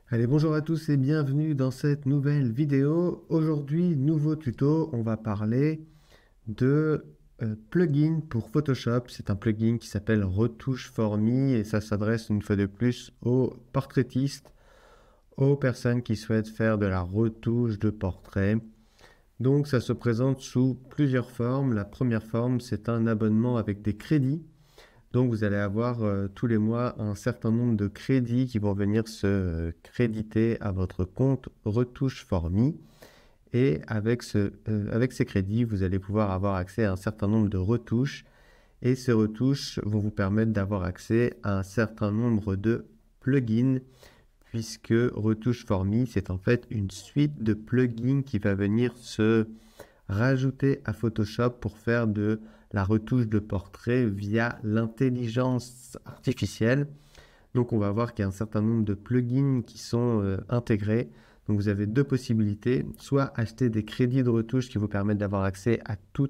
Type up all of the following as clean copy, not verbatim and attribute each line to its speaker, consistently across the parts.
Speaker 1: Allez, bonjour à tous et bienvenue dans cette nouvelle vidéo. Aujourd'hui, nouveau tuto, on va parler de plugin pour Photoshop. C'est un plugin qui s'appelle Retouche for Me et ça s'adresse une fois de plus aux portraitistes, aux personnes qui souhaitent faire de la retouche de portrait. Donc ça se présente sous plusieurs formes. La première forme, c'est un abonnement avec des crédits. Donc vous allez avoir tous les mois un certain nombre de crédits qui vont venir se créditer à votre compte Retouche for Me. Et avec ces crédits, vous allez pouvoir avoir accès à un certain nombre de retouches. Et ces retouches vont vous permettre d'avoir accès à un certain nombre de plugins, puisque Retouche for Me, c'est en fait une suite de plugins qui va venir se rajouter à Photoshop pour faire de la retouche de portrait via l'intelligence artificielle. Donc on va voir qu'il y a un certain nombre de plugins qui sont intégrés. Donc vous avez deux possibilités, soit acheter des crédits de retouche qui vous permettent d'avoir accès à tous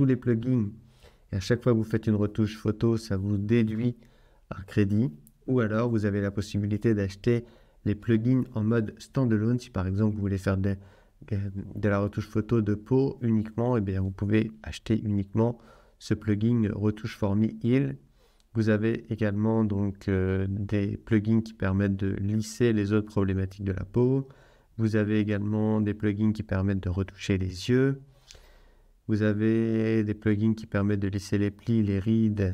Speaker 1: les plugins. Et à chaque fois que vous faites une retouche photo, ça vous déduit un crédit. Ou alors vous avez la possibilité d'acheter les plugins en mode standalone. Si par exemple vous voulez faire de la retouche photo de peau uniquement, et bien vous pouvez acheter uniquement ce plugin Retouche for Me Heal. Vous avez également donc des plugins qui permettent de lisser les autres problématiques de la peau. Vous avez également des plugins qui permettent de retoucher les yeux. Vous avez des plugins qui permettent de lisser les plis, les rides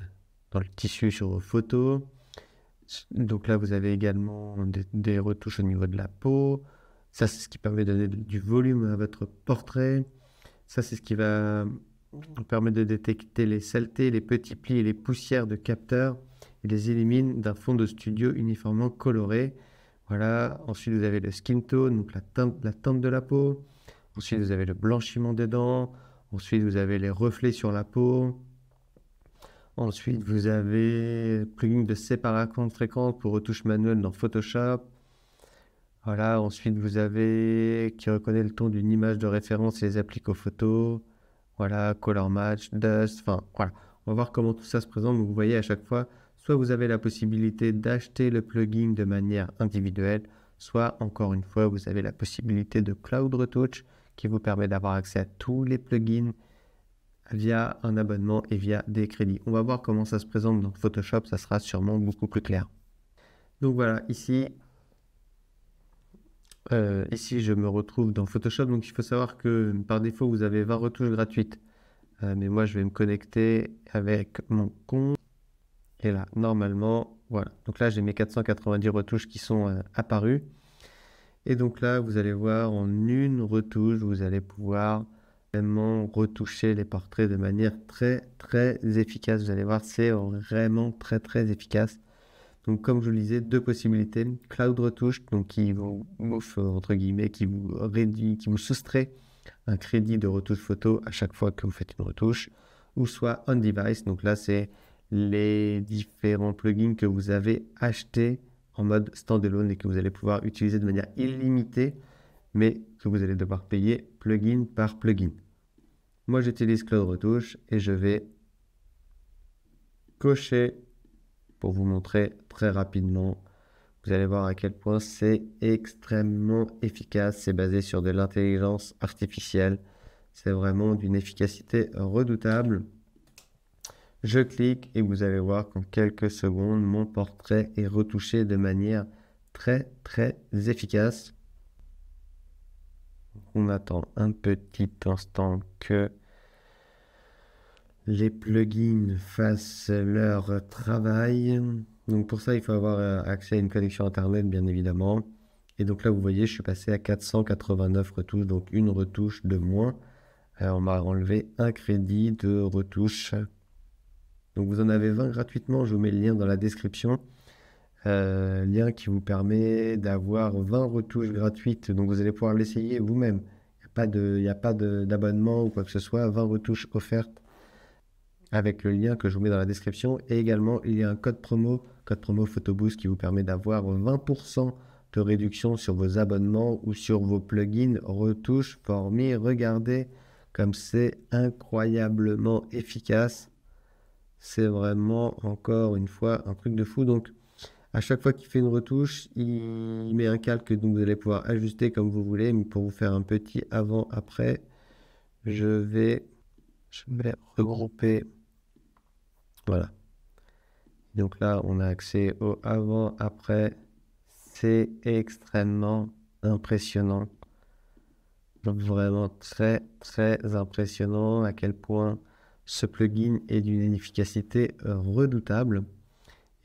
Speaker 1: dans le tissu sur vos photos. Donc là, vous avez également des retouches au niveau de la peau. Ça, c'est ce qui permet de donner du volume à votre portrait. Ça, c'est ce qui va permettre de détecter les saletés, les petits plis et les poussières de capteurs. Il les élimine d'un fond de studio uniformément coloré. Voilà. Ensuite, vous avez le skin tone, donc la teinte de la peau. Ensuite, vous avez le blanchiment des dents. Ensuite, vous avez les reflets sur la peau. Ensuite, vous avez plugin de séparation de fréquence pour retouche manuelle dans Photoshop. Voilà, ensuite vous avez qui reconnaît le ton d'une image de référence et les applique aux photos. Voilà, color match, dust, enfin voilà. On va voir comment tout ça se présente. Donc, vous voyez à chaque fois, soit vous avez la possibilité d'acheter le plugin de manière individuelle, soit encore une fois, vous avez la possibilité de Cloud Retouch qui vous permet d'avoir accès à tous les plugins via un abonnement et via des crédits. On va voir comment ça se présente dans Photoshop, ça sera sûrement beaucoup plus clair. Donc voilà, ici je me retrouve dans Photoshop. Donc il faut savoir que par défaut, vous avez 20 retouches gratuites. Mais moi, je vais me connecter avec mon compte. Et là, normalement, voilà. Donc là, j'ai mes 490 retouches qui sont apparues. Et donc là, vous allez voir en une retouche, vous allez pouvoir vraiment retoucher les portraits de manière très, très efficace. Vous allez voir, c'est vraiment très, très efficace. Donc, comme je vous le disais, deux possibilités. Cloud Retouche, donc qui vous bouffe, entre guillemets, qui vous réduit, qui vous soustrait un crédit de retouche photo à chaque fois que vous faites une retouche. Ou soit On Device, donc là, c'est les différents plugins que vous avez achetés en mode standalone et que vous allez pouvoir utiliser de manière illimitée, mais que vous allez devoir payer plugin par plugin. Moi, j'utilise Cloud Retouche et je vais cocher pour vous montrer très rapidement. Vous allez voir à quel point c'est extrêmement efficace. C'est basé sur de l'intelligence artificielle. C'est vraiment d'une efficacité redoutable. Je clique et vous allez voir qu'en quelques secondes, mon portrait est retouché de manière très très efficace. On attend un petit instant que les plugins fassent leur travail. Donc pour ça, il faut avoir accès à une connexion Internet, bien évidemment. Et donc là, vous voyez, je suis passé à 489 retouches, donc une retouche de moins. On m'a enlevé un crédit de retouche. Donc vous en avez 20 gratuitement, je vous mets le lien dans la description. Lien qui vous permet d'avoir 20 retouches gratuites, donc vous allez pouvoir l'essayer vous-même. Il n'y a pas d'abonnement ou quoi que ce soit, 20 retouches offertes avec le lien que je vous mets dans la description. Et également, il y a un code promo PhotoBoost qui vous permet d'avoir 20% de réduction sur vos abonnements ou sur vos plugins retouches for Me. Regardez comme c'est incroyablement efficace. C'est vraiment, encore une fois, un truc de fou. Donc, À chaque fois qu'il fait une retouche, il met un calque, donc vous allez pouvoir ajuster comme vous voulez. Mais pour vous faire un petit avant-après, je vais regrouper. Voilà. Donc là, on a accès au avant-après. C'est extrêmement impressionnant. Donc vraiment très très impressionnant à quel point ce plugin est d'une efficacité redoutable.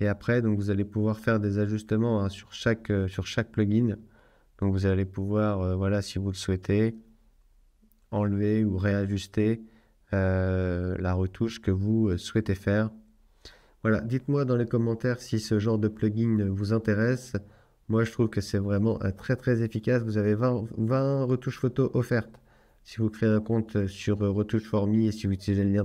Speaker 1: Et après, donc vous allez pouvoir faire des ajustements hein, sur chaque plugin. Donc vous allez pouvoir, voilà, si vous le souhaitez, enlever ou réajuster la retouche que vous souhaitez faire. Voilà, dites-moi dans les commentaires si ce genre de plugin vous intéresse. Moi, je trouve que c'est vraiment très très efficace. Vous avez 20 retouches photos offertes. Si vous créez un compte sur Retouche for Me et si vous utilisez le lien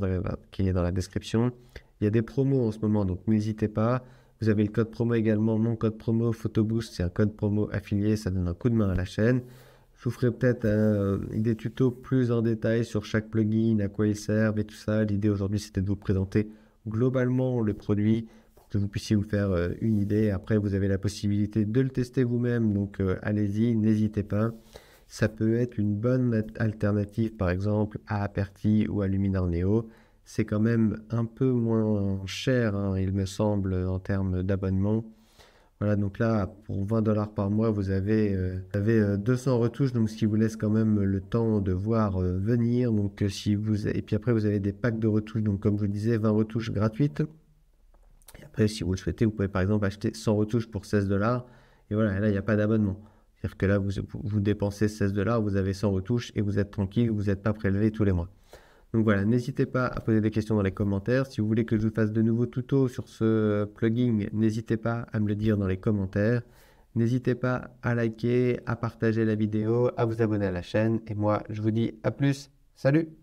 Speaker 1: qui est dans la description, il y a des promos en ce moment, donc n'hésitez pas. Vous avez le code promo également, mon code promo PhotoBoost, c'est un code promo affilié, ça donne un coup de main à la chaîne. Je vous ferai peut-être des tutos plus en détail sur chaque plugin, à quoi ils servent et tout ça. L'idée aujourd'hui, c'était de vous présenter globalement le produit pour que vous puissiez vous faire une idée. Après, vous avez la possibilité de le tester vous-même, donc allez-y, n'hésitez pas. Ça peut être une bonne alternative, par exemple, à Aperti ou à Luminar Neo. C'est quand même un peu moins cher, hein, il me semble, en termes d'abonnement. Voilà, donc là, pour 20 $ par mois, vous avez 200 retouches, donc ce qui vous laisse quand même le temps de voir venir. Donc, et puis après, vous avez des packs de retouches, donc comme je vous disais, 20 retouches gratuites. Et après, si vous le souhaitez, vous pouvez par exemple acheter 100 retouches pour 16 $. Et voilà, et là, il n'y a pas d'abonnement. C'est-à-dire que là, vous dépensez 16 $, vous avez 100 retouches et vous êtes tranquille, vous n'êtes pas prélevé tous les mois. Donc voilà, n'hésitez pas à poser des questions dans les commentaires. Si vous voulez que je vous fasse de nouveaux tutos sur ce plugin, n'hésitez pas à me le dire dans les commentaires. N'hésitez pas à liker, à partager la vidéo, à vous abonner à la chaîne. Et moi, je vous dis à plus. Salut!